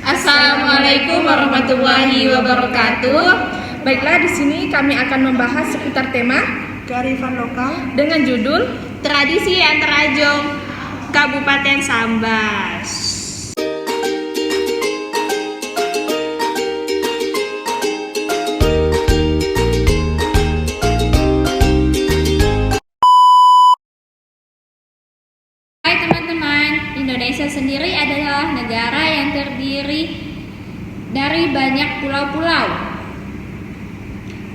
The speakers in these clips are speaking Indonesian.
Assalamualaikum warahmatullahi wabarakatuh. Baiklah, di sini kami akan membahas seputar tema kearifan lokal dengan judul Tradisi Antarajong Kabupaten Sambas. Hai teman-teman, Indonesia sendiri adalah negara yang terdiri dari banyak pulau-pulau,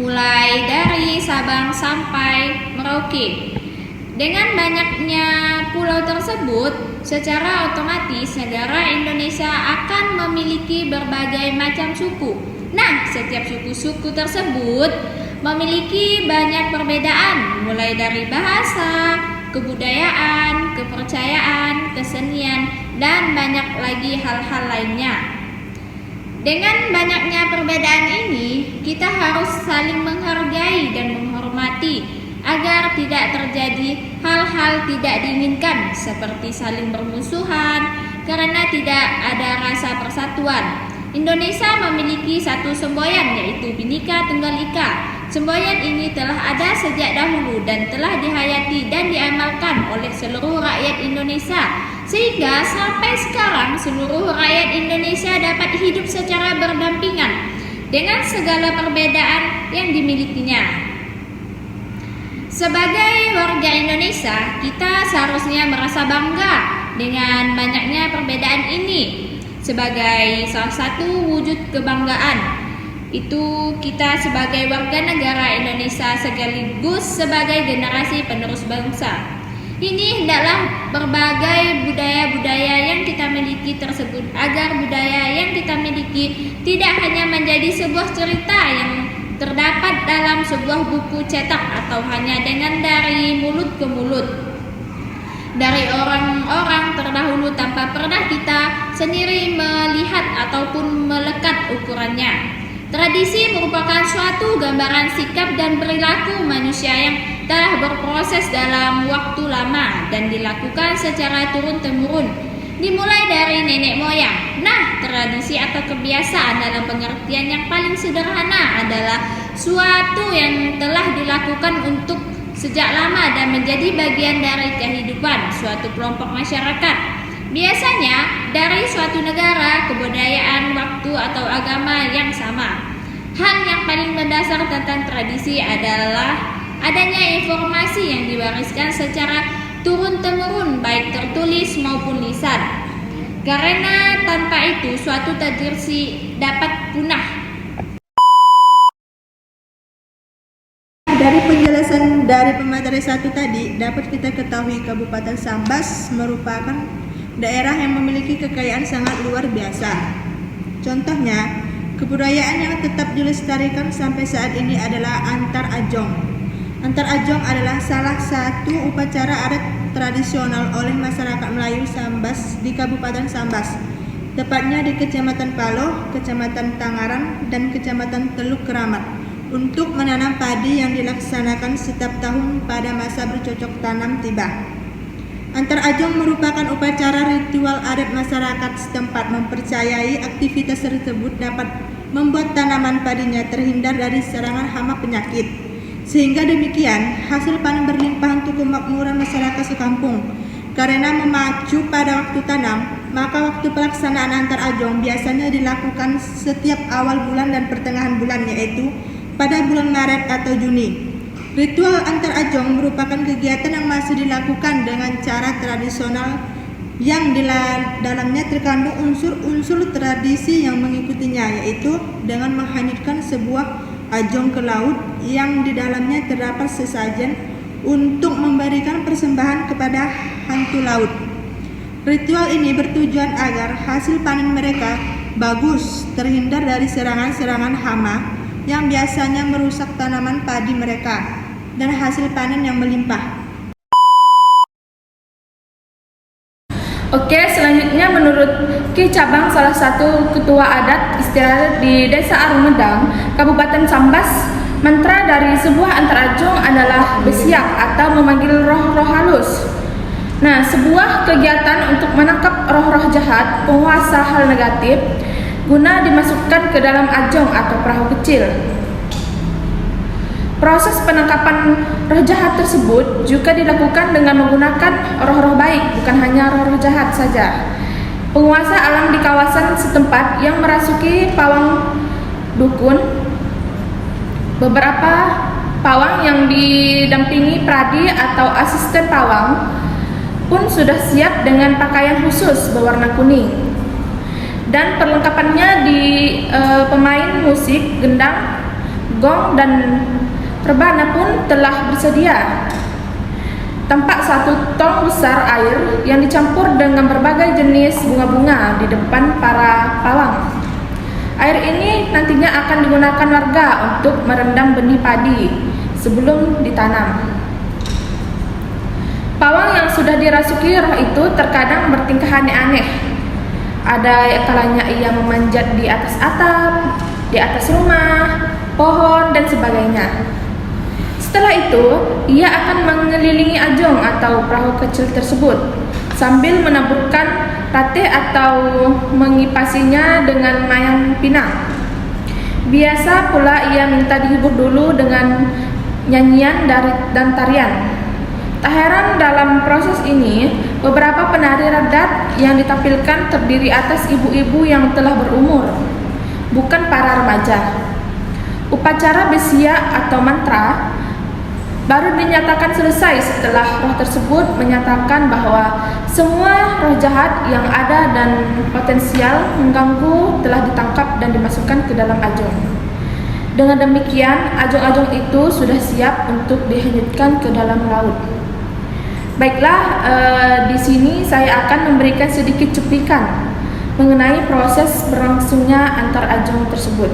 mulai dari Sabang sampai Merauke. Dengan banyaknya pulau tersebut, secara otomatis negara Indonesia akan memiliki berbagai macam suku. Nah, setiap suku-suku tersebut memiliki banyak perbedaan, mulai dari bahasa, kebudayaan, kepercayaan, kesenian, dan banyak lagi hal-hal lainnya. Dengan banyaknya perbedaan ini, kita harus saling menghargai dan menghormati agar tidak terjadi hal-hal tidak diinginkan seperti saling bermusuhan karena tidak ada rasa persatuan. Indonesia memiliki satu semboyan, yaitu Bhinneka Tunggal Ika. Semboyan ini telah ada sejak dahulu dan telah dihayati dan diamalkan oleh seluruh rakyat Indonesia, sehingga sampai sekarang seluruh rakyat Indonesia dapat hidup secara berdampingan dengan segala perbedaan yang dimilikinya. Sebagai warga Indonesia, kita seharusnya merasa bangga dengan banyaknya perbedaan ini. Sebagai salah satu wujud kebanggaan, itu kita sebagai warga negara Indonesia sekaligus sebagai generasi penerus bangsa. Ini hendaklah berbagai budaya-budaya yang kita miliki tersebut, agar budaya yang kita miliki tidak hanya menjadi sebuah cerita yang terdapat dalam sebuah buku cetak atau hanya dengan dari mulut ke mulut dari orang-orang terdahulu tanpa pernah kita sendiri melihat ataupun melekat ukurannya. Tradisi merupakan suatu gambaran sikap dan perilaku manusia yang telah berproses dalam waktu lama dan dilakukan secara turun-temurun, dimulai dari nenek moyang. Nah, tradisi atau kebiasaan dalam pengertian yang paling sederhana adalah suatu yang telah dilakukan untuk sejak lama dan menjadi bagian dari kehidupan suatu kelompok masyarakat. Biasanya dari suatu negara, kebudayaan, waktu, atau agama yang sama. Hal yang paling mendasar tentang tradisi adalah adanya informasi yang diwariskan secara turun-temurun, baik tertulis maupun lisan. Karena tanpa itu suatu tradisi dapat punah. Dari penjelasan dari pemateri satu tadi, dapat kita ketahui Kabupaten Sambas merupakan daerah yang memiliki kekayaan sangat luar biasa. Contohnya, kebudayaan yang tetap dilestarikan sampai saat ini adalah Antar Ajong. Antar Ajong adalah salah satu upacara adat tradisional oleh masyarakat Melayu Sambas di Kabupaten Sambas, tepatnya di Kecamatan Paloh, Kecamatan Tangaran, dan Kecamatan Teluk Keramat, untuk menanam padi yang dilaksanakan setiap tahun pada masa bercocok tanam tiba. Antar Ajong merupakan upacara ritual adat masyarakat setempat mempercayai aktivitas tersebut dapat membuat tanaman padinya terhindar dari serangan hama penyakit. Sehingga demikian, hasil panen berlimpah untuk kemakmuran masyarakat sekampung. Karena memacu pada waktu tanam, maka waktu pelaksanaan Antar Ajong biasanya dilakukan setiap awal bulan dan pertengahan bulan, yaitu pada bulan Maret atau Juni. Ritual Antar Ajong merupakan kegiatan yang masih dilakukan dengan cara tradisional yang di dalamnya terkandung unsur-unsur tradisi yang mengikutinya, yaitu dengan menghanyutkan sebuah ajong ke laut yang di dalamnya terdapat sesajen untuk memberikan persembahan kepada hantu laut. Ritual ini bertujuan agar hasil panen mereka bagus, terhindar dari serangan-serangan hama yang biasanya merusak tanaman padi mereka, dan hasil panen yang melimpah. Oke, selanjutnya menurut Ki Cabang, salah satu ketua adat istiadat di Desa Arumedang, Kabupaten Sambas, mantra dari sebuah Antar Ajong adalah besiak atau memanggil roh-roh halus. Nah, sebuah kegiatan untuk menangkap roh-roh jahat, penguasa hal negatif, guna dimasukkan ke dalam ajong atau perahu kecil. Proses penangkapan roh jahat tersebut juga dilakukan dengan menggunakan roh-roh baik, bukan hanya roh-roh jahat saja. Penguasa alam di kawasan setempat yang merasuki pawang dukun, beberapa pawang yang didampingi pradi atau asisten pawang pun sudah siap dengan pakaian khusus berwarna kuning. Dan perlengkapannya di pemain musik, gendang, gong, dan rebana pun telah bersedia. Tampak satu tong besar air yang dicampur dengan berbagai jenis bunga-bunga di depan para pawang. Air ini nantinya akan digunakan warga untuk merendam benih padi sebelum ditanam. Pawang yang sudah dirasuki roh itu terkadang bertingkah aneh-aneh. Ada kalanya ia memanjat di atas atap, di atas rumah, pohon, dan sebagainya. Setelah itu, ia akan mengelilingi ajong atau perahu kecil tersebut sambil menaburkan rate atau mengipasinya dengan mayang pinang. Biasa pula ia minta dihibur dulu dengan nyanyian dan tarian. Tak heran dalam proses ini, beberapa penari radat yang ditampilkan terdiri atas ibu-ibu yang telah berumur, bukan para remaja. Upacara besia atau mantra baru dinyatakan selesai setelah roh tersebut menyatakan bahwa semua roh jahat yang ada dan potensial mengganggu telah ditangkap dan dimasukkan ke dalam ajong. Dengan demikian, ajong-ajong itu sudah siap untuk dihanyutkan ke dalam laut. Baiklah, di sini saya akan memberikan sedikit cuplikan mengenai proses berlangsungnya antar ajong tersebut.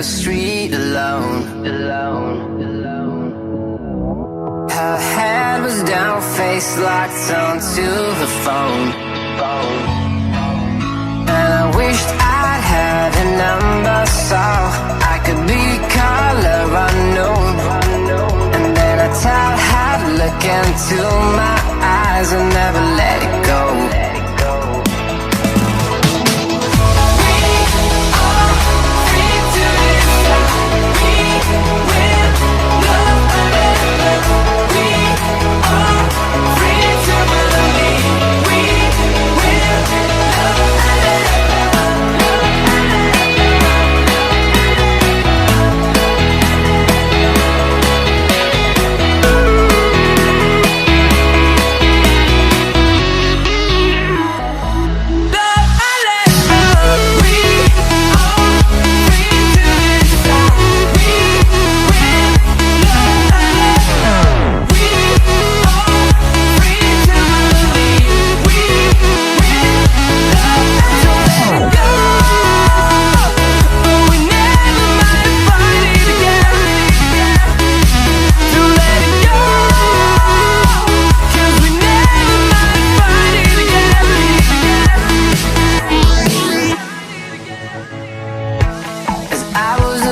the street alone. Her head was down, face locked onto her phone. And I wished I'd had a number so I could tell her, look into my eyes and never let it go.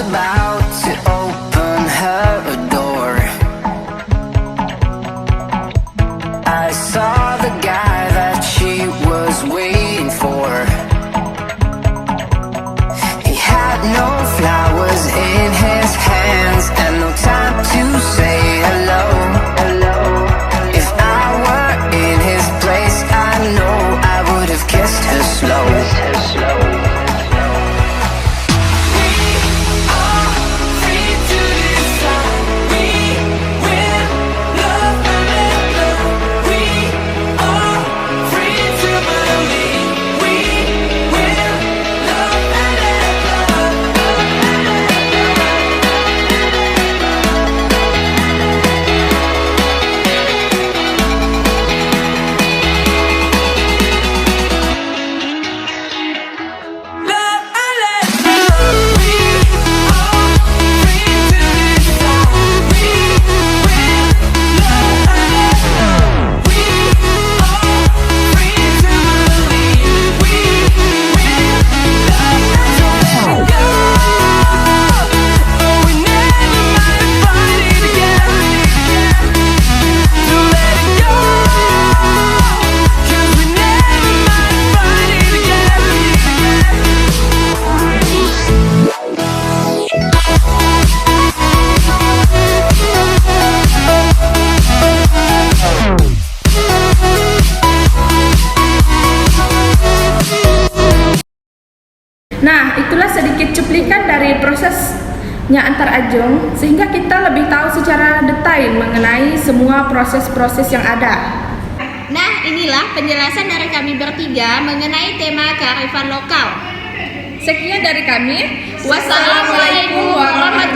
About to open her a door, I saw the guy that she was waiting for. He had no flowers in his hands and no time to say hello. If I were in his place, I know I would have kissed her slow. Nah, itulah sedikit cuplikan dari prosesnya antar ajung, sehingga kita lebih tahu secara detail mengenai semua proses-proses yang ada. Nah, inilah penjelasan dari kami bertiga mengenai tema kearifan lokal. Sekian dari kami. Wassalamualaikum warahmatullahi